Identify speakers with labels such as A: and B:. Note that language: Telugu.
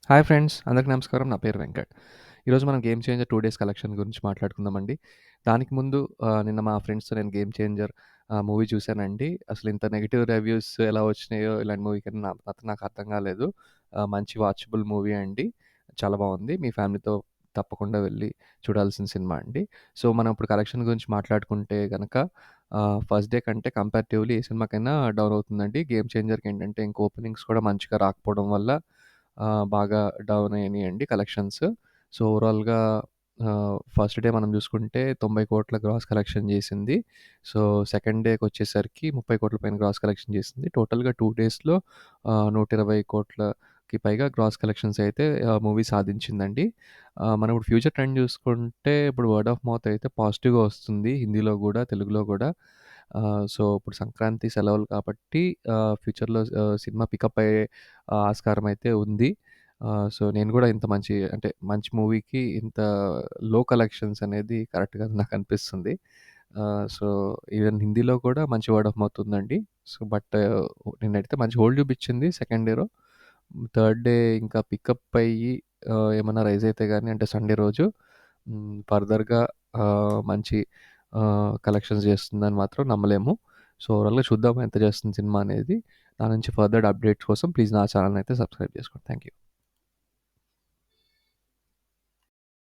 A: హాయ్ ఫ్రెండ్స్, అందరికి నమస్కారం. నా పేరు వెంకట్. ఈరోజు మనం 'గేమ్ చేంజర్ 2 డేస్ కలెక్షన్' గురించి మాట్లాడుకుందామండి. దానికి ముందు నిన్న మా ఫ్రెండ్స్‌తో నేను 'గేమ్ చేంజర్' మూవీ చూశానండి. అసలు ఇంత నెగెటివ్ రివ్యూస్ ఎలా వచ్చినాయో ఇలాంటి మూవీకి నాకు అర్థం కాలేదు. మంచి వాచబుల్ మూవీ అండి. చాలా బావుంది. మీ ఫ్యామిలీతో తప్పకుండా వెళ్లి చూడాల్సిన సినిమా అండి. సో, మనం ఇప్పుడు కలెక్షన్ గురించి మాట్లాడుకుంటే గనక ఫస్ట్ డే కంటే కంపారిటివ్‌లీ ఏ సినిమాకైనా డౌన్ అవుతుందండి. 'గేమ్ చేంజర్‌కి' ఏంటంటే ఇంక ఓపెనింగ్స్ కూడా మంచిగా రాకపోవడం వల్ల బాగా డౌన్ అయినాయండి కలెక్షన్స్. సో, ఓవరాల్‌గా ఫస్ట్ డే మనం చూసుకుంటే 90,00,00,000 గ్రాస్ కలెక్షన్ చేసింది. సో, సెకండ్ డేకొచ్చేసరికి 30,00,00,000 పైన గ్రాస్ కలెక్షన్ చేసింది. టోటల్‌గా 2 డేస్‌లో 120,00,00,000కి పైగా గ్రాస్ కలెక్షన్స్ అయితే మూవీ సాధించిందండి. మనం ఇప్పుడు ఫ్యూచర్ ట్రెండ్ చూసుకుంటే ఇప్పుడు వర్డ్ ఆఫ్ మౌత్ అయితే పాజిటివ్‌గా వస్తుంది. హిందీలో గూడా, తెలుగులో గూడా. సో, ఇప్పుడు సంక్రాంతి సెలవులు కాబట్టి ఫ్యూచర్‌లో సినిమా పికప్ అయ్యే ఆస్కారం అయితే ఉంది. సో, నేను గూడా ఇంత మంచి అంటే మంచి మూవీకి ఇంత లో కలెక్షన్స్ అనేది కరెక్ట్ కాదని నాకనిపిస్తుంది. సో, ఈవెన్ హిందీలో కూడా మంచి వర్డ్ ఆఫ్ మౌత్ ఉందండి. సో, బట్ నిన్నైతే మంచి హోల్డ్ చూపిచ్చింది సెకండ్ డేలో. థర్డ్ డే ఇంకా పికప్ అయ్యి ఏమన్నా రైజ్ అయితే గాని అంటే సండే రోజు ఫర్దర్‌గా మంచి కలెక్షన్స్ చేస్తుందని మాత్రం నమ్మలేము. సో, ఓవరాల్‌గా చూద్దాం ఎంత చేస్తుంది సినిమా అనేది. దాని నుంచి ఫర్దర్ అప్డేట్స్ కోసం ప్లీజ్ నా ఛానెల్‌నయితే సబ్స్క్రైబ్ చేసుకోండి. Thank you.